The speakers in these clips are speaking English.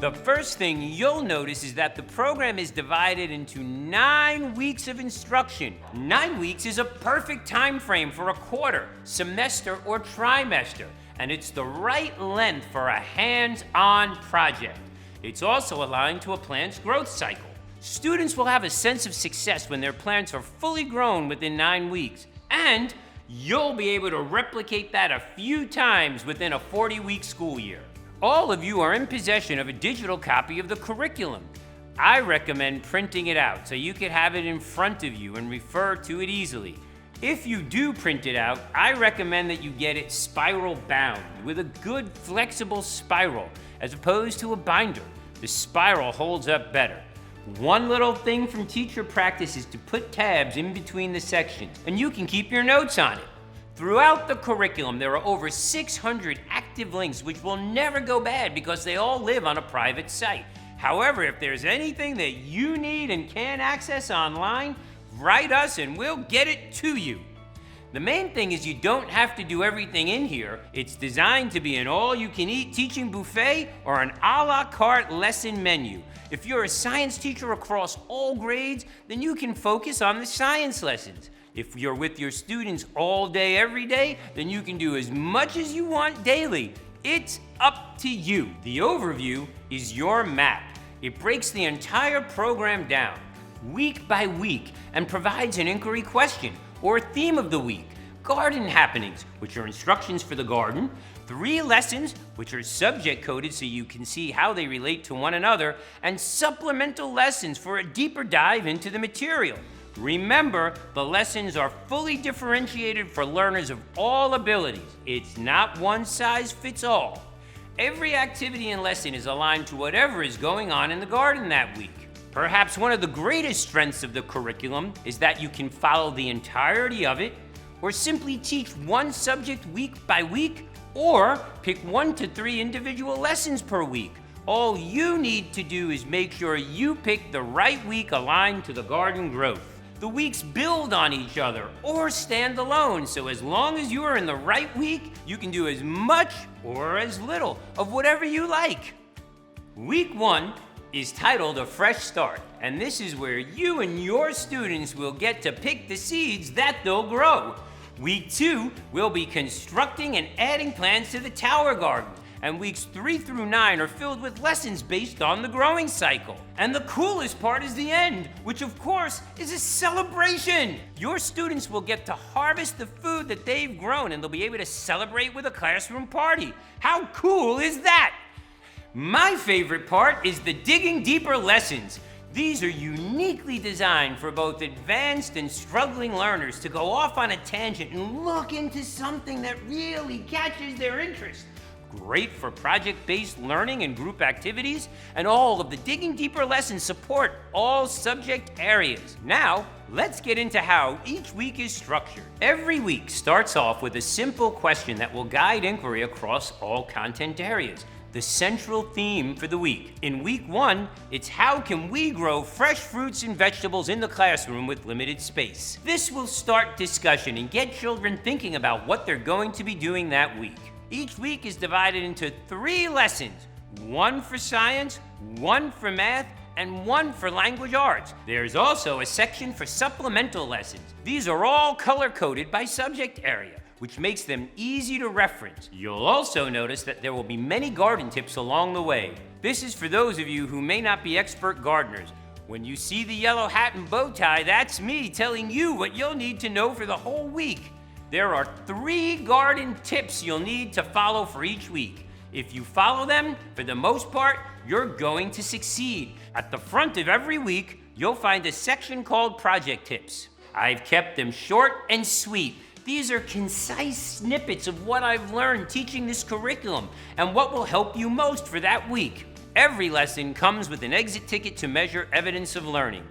The first thing you'll notice is that the program is divided into 9 weeks of instruction. 9 weeks is a perfect time frame for a quarter, semester, or trimester, and it's the right length for a hands-on project. It's also aligned to a plant's growth cycle. Students will have a sense of success when their plants are fully grown within 9 weeks, and you'll be able to replicate that a few times within a 40-week school year. All of you are in possession of a digital copy of the curriculum. I recommend printing it out so you can have it in front of you and refer to it easily. If you do print it out, I recommend that you get it spiral bound with a good flexible spiral as opposed to a binder. The spiral holds up better. One little thing from teacher practice is to put tabs in between the sections, and you can keep your notes on it. Throughout the curriculum, there are over 600 active links which will never go bad because they all live on a private site. However, if there's anything that you need and can't access online, write us and we'll get it to you. The main thing is you don't have to do everything in here. It's designed to be an all-you-can-eat teaching buffet or an a la carte lesson menu. If you're a science teacher across all grades, then you can focus on the science lessons. If you're with your students all day, every day, then you can do as much as you want daily. It's up to you. The overview is your map. It breaks the entire program down, week by week, and provides an inquiry question or theme of the week. Garden happenings, which are instructions for the garden. 3 lessons, which are subject coded so you can see how they relate to one another. And supplemental lessons for a deeper dive into the material. Remember, the lessons are fully differentiated for learners of all abilities. It's not one size fits all. Every activity and lesson is aligned to whatever is going on in the garden that week. Perhaps one of the greatest strengths of the curriculum is that you can follow the entirety of it, or simply teach one subject week by week, or pick 1 to 3 individual lessons per week. All you need to do is make sure you pick the right week aligned to the garden growth. The weeks build on each other or stand alone, so as long as you are in the right week, you can do as much or as little of whatever you like. Week 1 is titled A Fresh Start, and this is where you and your students will get to pick the seeds that they'll grow. Week 2 will be constructing and adding plants to the tower garden. And weeks 3 through 9 are filled with lessons based on the growing cycle. And the coolest part is the end, which of course is a celebration. Your students will get to harvest the food that they've grown, and they'll be able to celebrate with a classroom party. How cool is that? My favorite part is the digging deeper lessons. These are uniquely designed for both advanced and struggling learners to go off on a tangent and look into something that really catches their interest. Great for project-based learning and group activities, and all of the digging deeper lessons support all subject areas. Now, let's get into how each week is structured. Every week starts off with a simple question that will guide inquiry across all content areas. The central theme for the week. In week 1, it's how can we grow fresh fruits and vegetables in the classroom with limited space. This will start discussion and get children thinking about what they're going to be doing that week. Each week is divided into 3 lessons, 1 for science, 1 for math, and 1 for language arts. There's also a section for supplemental lessons. These are all color-coded by subject area, which makes them easy to reference. You'll also notice that there will be many garden tips along the way. This is for those of you who may not be expert gardeners. When you see the yellow hat and bow tie, that's me telling you what you'll need to know for the whole week. There are 3 garden tips you'll need to follow for each week. If you follow them, for the most part, you're going to succeed. At the front of every week, you'll find a section called Project Tips. I've kept them short and sweet. These are concise snippets of what I've learned teaching this curriculum and what will help you most for that week. Every lesson comes with an exit ticket to measure evidence of learning.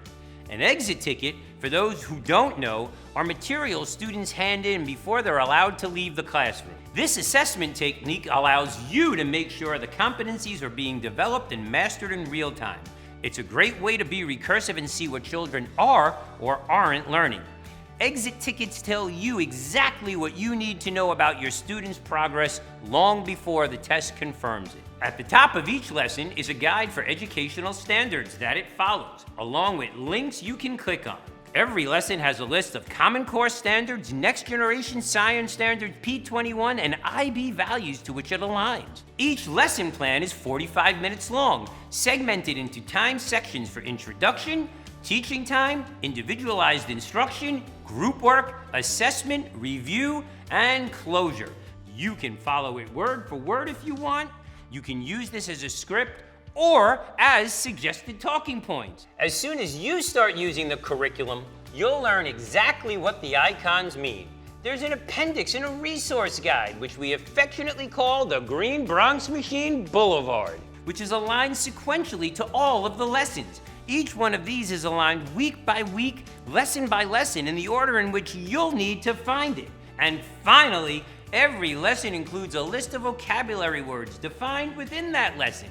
An exit ticket, for those who don't know, are materials students hand in before they're allowed to leave the classroom. This assessment technique allows you to make sure the competencies are being developed and mastered in real time. It's a great way to be recursive and see what children are or aren't learning. Exit tickets tell you exactly what you need to know about your students' progress long before the test confirms it. At the top of each lesson is a guide for educational standards that it follows, along with links you can click on. Every lesson has a list of Common Core standards, Next Generation Science Standards P21, and IB values to which it aligns. Each lesson plan is 45 minutes long, segmented into time sections for introduction, teaching time, individualized instruction, group work, assessment, review, and closure. You can follow it word for word if you want. You can use this as a script or as suggested talking points. As soon as you start using the curriculum, you'll learn exactly what the icons mean. There's an appendix and a resource guide, which we affectionately call the Green Bronx Machine Boulevard, which is aligned sequentially to all of the lessons. Each one of these is aligned week by week, lesson by lesson, in the order in which you'll need to find it. And finally, every lesson includes a list of vocabulary words defined within that lesson.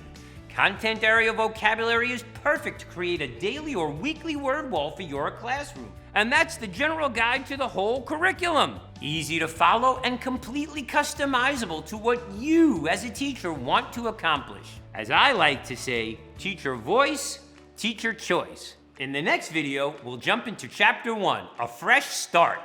Content area vocabulary is perfect to create a daily or weekly word wall for your classroom. And that's the general guide to the whole curriculum. Easy to follow and completely customizable to what you as a teacher want to accomplish. As I like to say, teacher voice, teacher choice. In the next video, we'll jump into Chapter 1, A Fresh Start.